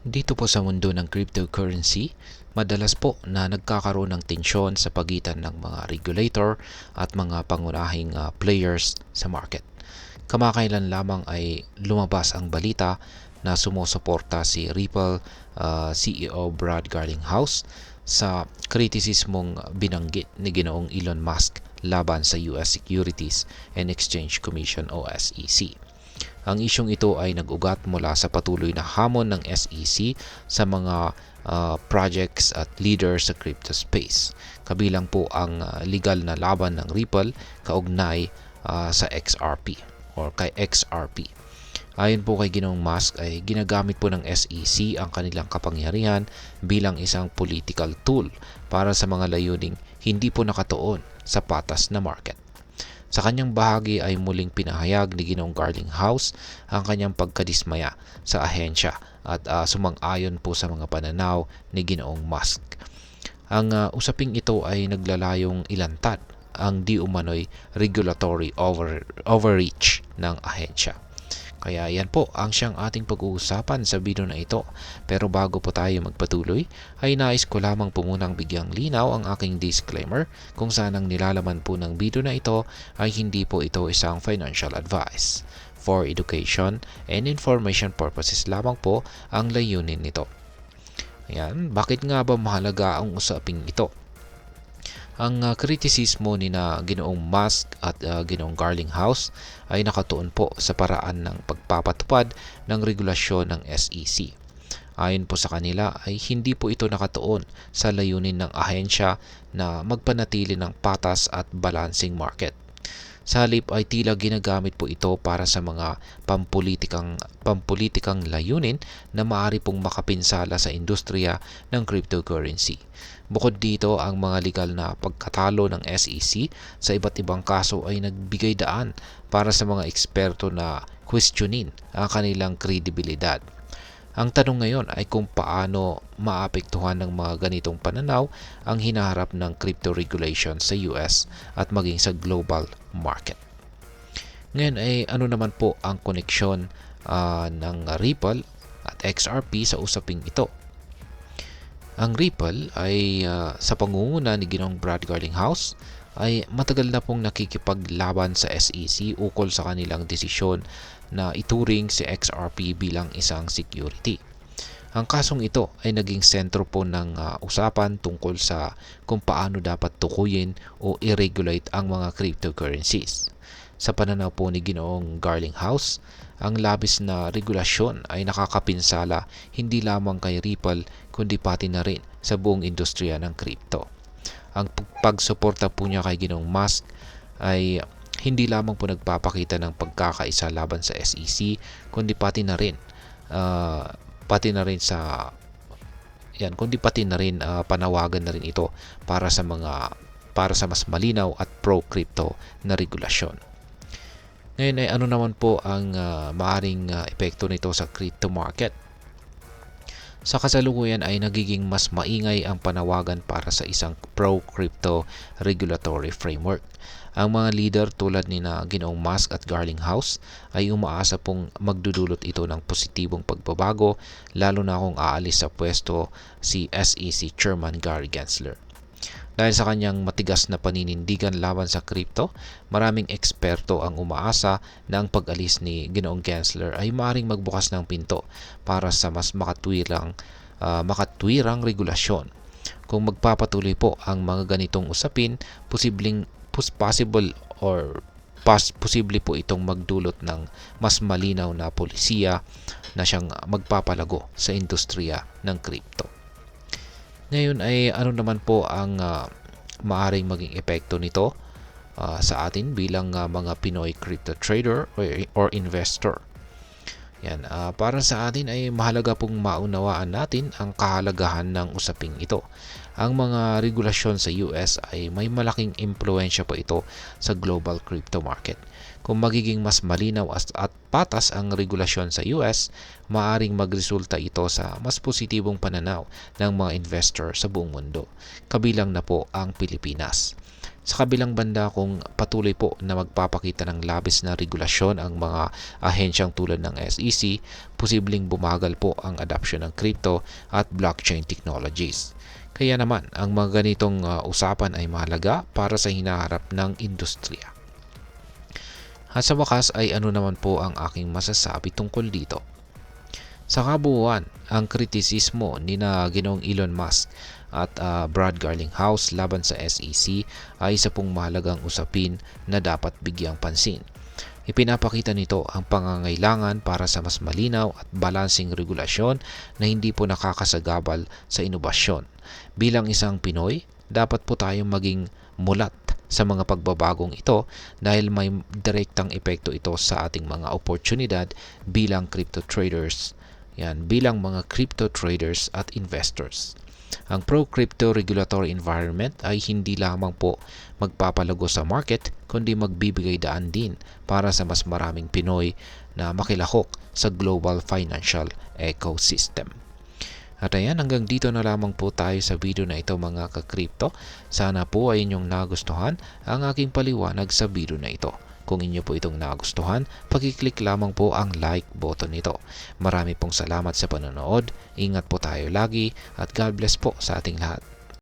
Dito po sa mundo ng cryptocurrency, madalas po na nagkakaroon ng tensyon sa pagitan ng mga regulator at mga pangunahing players sa market. Kamakailan lamang ay lumabas ang balita na sumusuporta si Ripple CEO Brad Garlinghouse sa kritisismong binanggit ni Ginoong Elon Musk laban sa US Securities and Exchange Commission o SEC. Ang isyong ito ay nag-ugat mula sa patuloy na hamon ng SEC sa mga projects at leaders sa crypto space. Kabilang po ang legal na laban ng Ripple kaugnay sa XRP or kay XRP. Ayon po kay Ginoong Musk ay ginagamit po ng SEC ang kanilang kapangyarihan bilang isang political tool para sa mga layuning hindi po nakatuon sa patas na market. Sa kanyang bahagi ay muling pinahayag ni Ginoong Garlinghouse ang kanyang pagkadismaya sa ahensya at sumang-ayon po sa mga pananaw ni Ginoong Musk. Ang usaping ito ay naglalayong ilantad ang di umano'y regulatory overreach ng ahensya. Kaya yan po ang siyang ating pag-uusapan sa video na ito. Pero bago po tayo magpatuloy, ay nais ko lamang po munang bigyang linaw ang aking disclaimer kung saan ang nilalaman po ng video na ito ay hindi po ito isang financial advice. For education and information purposes lamang po ang layunin nito. Ayan, bakit nga ba mahalaga ang usaping ito? Ang kritisismo ni na Ginoong Musk at Ginoong Garlinghouse ay nakatuon po sa paraan ng pagpapatupad ng regulasyon ng SEC. Ayon po sa kanila ay hindi po ito nakatuon sa layunin ng ahensya na magpanatili ng patas at balancing market. Sa halip ay tila ginagamit po ito para sa mga pampulitikang layunin na maaari pong makapinsala sa industriya ng cryptocurrency. Bukod dito, ang mga legal na pagkatalo ng SEC sa iba't ibang kaso ay nagbigay daan para sa mga eksperto na questionin ang kanilang kredibilidad. Ang tanong ngayon ay kung paano maapektuhan ng mga ganitong pananaw ang hinaharap ng crypto regulation sa US at maging sa global market. Ngayon ay ano naman po ang koneksyon ng Ripple at XRP sa usaping ito? Ang Ripple ay sa pangunguna ni Ginoong Brad Garlinghouse ay matagal na pong nakikipaglaban sa SEC ukol sa kanilang desisyon na ituring si XRP bilang isang security. Ang kasong ito ay naging sentro po ng usapan tungkol sa kung paano dapat tukuyin o i-regulate ang mga cryptocurrencies. Sa pananaw po ni Ginoong Garlinghouse, ang labis na regulasyon ay nakakapinsala hindi lamang kay Ripple kundi pati na rin sa buong industriya ng crypto. Ang pagsuporta po niya kay Ginoong Musk ay hindi lamang po nagpapakita ng pagkakaisa laban sa SEC kundi pati na rin panawagan na rin ito para sa mas malinaw at pro-crypto na regulasyon. Ngayon ay ano naman po ang maaring epekto nito sa crypto market? Sa kasalukuyan ay nagiging mas maingay ang panawagan para sa isang pro-crypto regulatory framework. Ang mga leader tulad ni na Ginoong Musk at Garlinghouse ay umaasa pong magdudulot ito ng positibong pagbabago lalo na kung aalis sa pwesto si SEC Chairman Gary Gensler. Dahil sa kanyang matigas na paninindigan laban sa crypto, maraming eksperto ang umaasa na ang pag-alis ni Ginoong Gensler ay maaaring magbukas ng pinto para sa mas makatwirang regulasyon. Kung magpapatuloy po ang mga ganitong usapin, posible po itong magdulot ng mas malinaw na polisiya na siyang magpapalago sa industriya ng crypto. Ngayon ay ano naman po ang maaring maging epekto nito sa atin bilang mga Pinoy crypto trader or investor. Yan, para sa atin ay mahalaga pong maunawaan natin ang kahalagahan ng usaping ito. Ang mga regulasyon sa US ay may malaking impluensya po ito sa global crypto market. Kung magiging mas malinaw at patas ang regulasyon sa US, maaring magresulta ito sa mas positibong pananaw ng mga investor sa buong mundo, kabilang na po ang Pilipinas. Sa kabilang banda, kung patuloy po na magpapakita ng labis na regulasyon ang mga ahensyang tulad ng SEC, posibleng bumagal po ang adoption ng crypto at blockchain technologies. Kaya naman, ang mga ganitong usapan ay mahalaga para sa hinaharap ng industriya. At sa wakas ay ano naman po ang aking masasabi tungkol dito? Sa kabuuan, ang kritisismo ni na Ginoong Elon Musk at Brad Garlinghouse laban sa SEC ay isa pong mahalagang usapin na dapat bigyang pansin. Ipinapakita nito ang pangangailangan para sa mas malinaw at balansing regulasyon na hindi po nakakasagabal sa inobasyon. Bilang isang Pinoy, dapat po tayong maging mulat sa mga pagbabagong ito dahil may direktang epekto ito sa ating mga oportunidad bilang mga crypto traders at investors. Ang pro-crypto regulatory environment ay hindi lamang po magpapalago sa market kundi magbibigay daan din para sa mas maraming Pinoy na makilahok sa global financial ecosystem. At ayan, hanggang dito na lamang po tayo sa video na ito mga ka-crypto. Sana po ay inyong nagustuhan ang aking paliwanag sa video na ito. Kung inyo po itong nagustuhan, pag-click lamang po ang like button nito. Marami pong salamat sa panonood, ingat po tayo lagi at God bless po sa ating lahat.